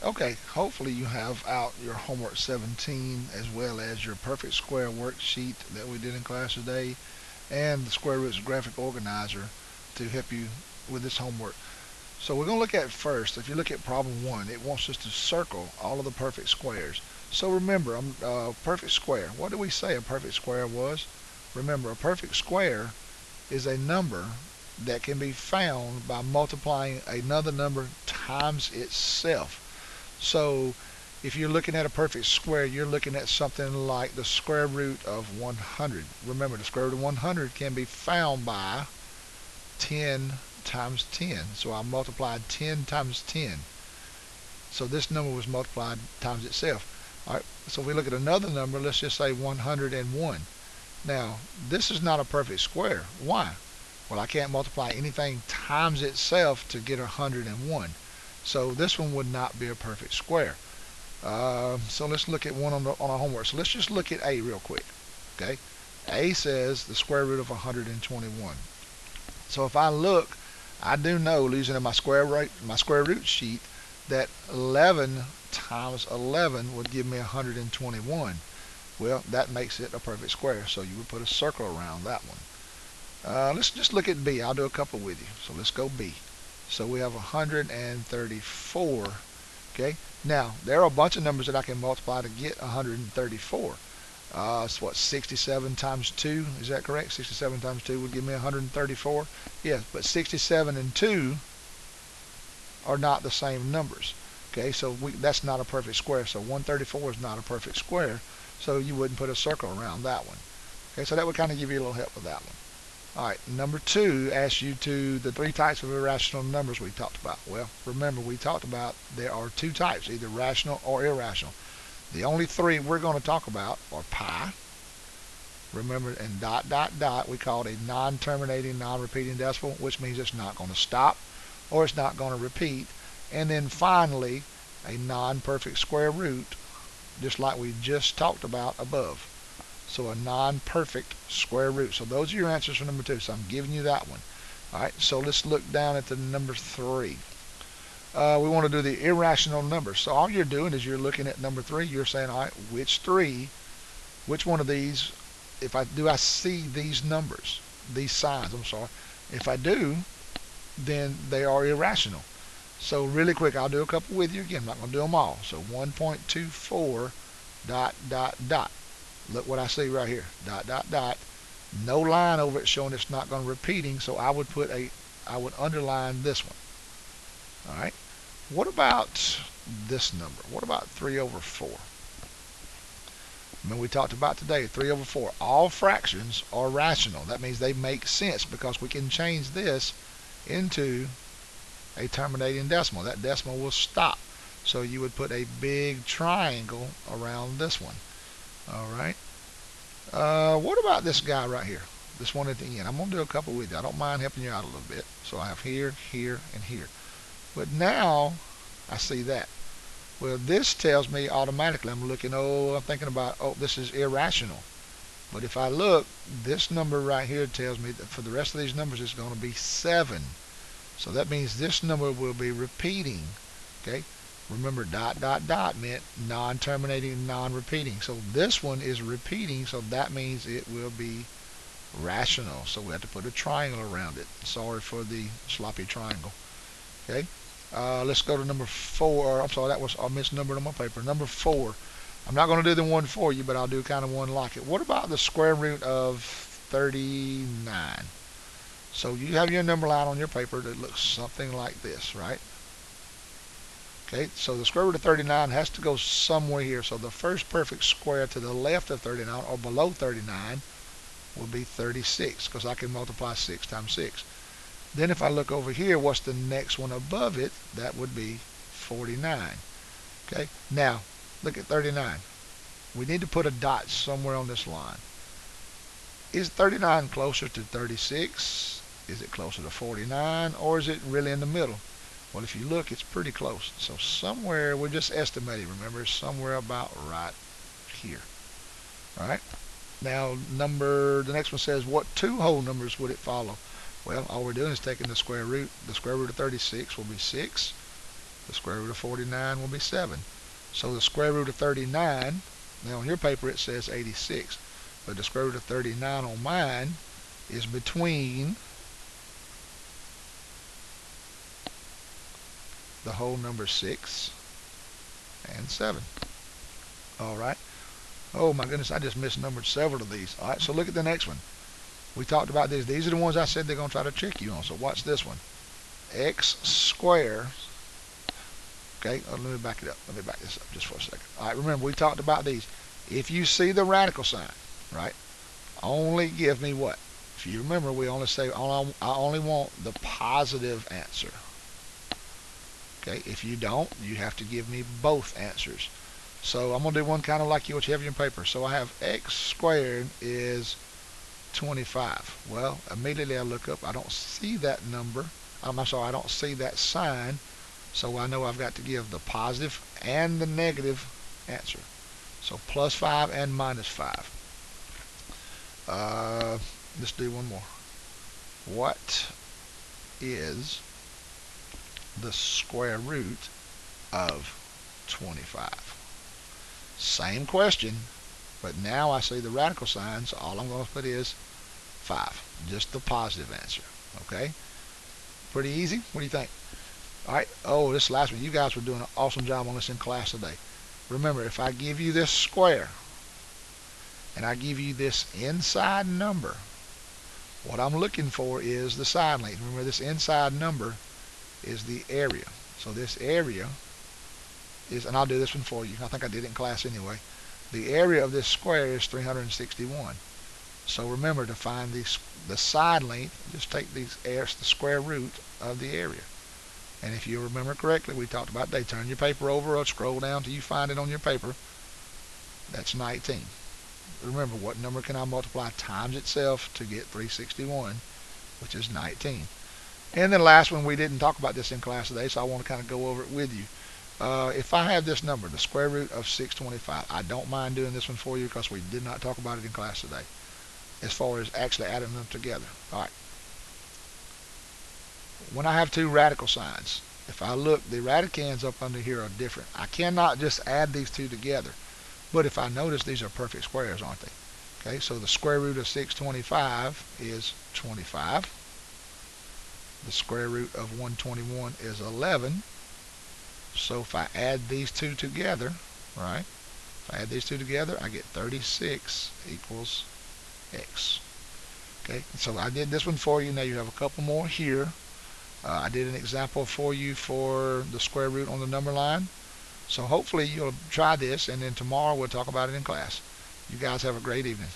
Okay, hopefully you have out your homework 17 as well as your perfect square worksheet that we did in class today and the square roots graphic organizer to help you with this homework. So we're going to look at first, if you look at problem 1, it wants us to circle all of the perfect squares. So remember, perfect square. What did we say a perfect square was? Remember, a perfect square is a number that can be found by multiplying another number times itself. So if you're looking at a perfect square, you're looking at something like the square root of 100. Remember, the square root of 100 can be found by 10 times 10. So I multiplied 10 times 10. So this number was multiplied times itself. All right. So if we look at another number, let's just say 101. Now, this is not a perfect square. Why? Well, I can't multiply anything times itself to get 101. So this one would not be a perfect square. So let's look at one on our homework. So let's just look at A real quick. Okay. A says the square root of 121. So if I look, I do know, using my square root sheet, that 11 times 11 would give me 121. Well, that makes it a perfect square. So you would put a circle around that one. Let's just look at B. I'll do a couple with you. So let's go B. So we have 134. Okay. Now, there are a bunch of numbers that I can multiply to get 134. It's what, 67 times 2? Is that correct? 67 times 2 would give me 134. Yes, but 67 and 2 are not the same numbers. Okay, so that's not a perfect square. So 134 is not a perfect square. So you wouldn't put a circle around that one. Okay, so that would kind of give you a little help with that one. All right, number 2 asks you to the 3 types of irrational numbers we talked about. Well, remember we talked about there are 2 types, either rational or irrational. The only 3 we're going to talk about are pi. Remember, and dot, dot, dot, we call it a non-terminating, non-repeating decimal, which means it's not going to stop or it's not going to repeat. And then finally, a non-perfect square root, just like we just talked about above. So a non-perfect square root. So those are your answers for number 2. So I'm giving you that one. All right, so let's look down at the number 3. We want to do the irrational numbers. So all you're doing is you're looking at number 3. You're saying, all right, which one of these, I see these numbers, these signs, I'm sorry. If I do, then they are irrational. So really quick, I'll do a couple with you again. I'm not going to do them all. So 1.24 dot, dot, dot. Look what I see right here. Dot, dot, dot. No line over it showing it's not going to repeating. So I would underline this one. All right. What about this number? What about 3 over 4? Remember we talked about today, 3 over 4. All fractions are rational. That means they make sense because we can change this into a terminating decimal. That decimal will stop. So you would put a big triangle around this one. All right. What about this guy right here? This one at the end. I'm going to do a couple with you. I don't mind helping you out a little bit. So I have here, here, and here. But now I see that. Well, this tells me automatically, I'm thinking about, this is irrational. But if I look, this number right here tells me that for the rest of these numbers, it's going to be 7. So that means this number will be repeating. Okay. Remember, dot, dot, dot meant non-terminating, non-repeating. So this one is repeating, so that means it will be rational. So we have to put a triangle around it. Sorry for the sloppy triangle. Okay. Let's go to number 4. I'm sorry, I misnumbered on my paper. Number 4. I'm not going to do the one for you, but I'll do kind of one like it. What about the square root of 39? So you have your number line on your paper that looks something like this, right? Okay, so the square root of 39 has to go somewhere here. So the first perfect square to the left of 39 or below 39 will be 36 because I can multiply 6 times 6. Then if I look over here, what's the next one above it? That would be 49. Okay, now look at 39. We need to put a dot somewhere on this line. Is 39 closer to 36? Is it closer to 49? Or is it really in the middle? Well, if you look, it's pretty close. So somewhere, we're just estimating, remember, somewhere about right here. All right. Now, the next one says, what 2 whole numbers would it follow? Well, all we're doing is taking the square root. The square root of 36 will be 6. The square root of 49 will be 7. So the square root of 39, now on your paper it says 86, but the square root of 39 on mine is between the whole number 6 and 7. All right. Oh my goodness, I just misnumbered several of these. All right, so look at the next one. We talked about these. These are the ones I said they're going to try to trick you on. So watch this one. X squared. Okay, let me back it up. Let me back this up just for a second. All right, remember, we talked about these. If you see the radical sign, right, only give me what? If you remember, we only say, I only want the positive answer. Okay, if you don't, you have to give me both answers. So I'm going to do one kind of like what you have in your paper. So I have x squared is 25. Well, immediately I look up, I don't see that number. I'm sorry, I don't see that sign. So I know I've got to give the positive and the negative answer. So plus 5 and minus 5. Let's do one more. What is the square root of 25? Same question, but now I see the radical sign, so all I'm going to put is 5. Just the positive answer. Okay? Pretty easy? What do you think? Alright, oh, this last one. You guys were doing an awesome job on this in class today. Remember, if I give you this square, and I give you this inside number, what I'm looking for is the side length. Remember, this inside number is the area. So this area is, and I'll do this one for you. I think I did it in class anyway. The area of this square is 361. So remember, to find the side length, just take the square root of the area. And if you remember correctly, we talked about they turn your paper over or scroll down till you find it on your paper. That's 19. Remember, what number can I multiply times itself to get 361, which is 19. And then the last one, we didn't talk about this in class today, so I want to kind of go over it with you. If I have this number, the square root of 625, I don't mind doing this one for you because we did not talk about it in class today, as far as actually adding them together. All right. When I have two radical signs, if I look, the radicands up under here are different. I cannot just add these two together. But if I notice, these are perfect squares, aren't they? Okay, so the square root of 625 is 25. The square root of 121 is 11. So if I add these two together, right? If I add these two together, I get 36 equals x. Okay, so I did this one for you. Now you have a couple more here. I did an example for you for the square root on the number line. So hopefully you'll try this, and then tomorrow we'll talk about it in class. You guys have a great evening.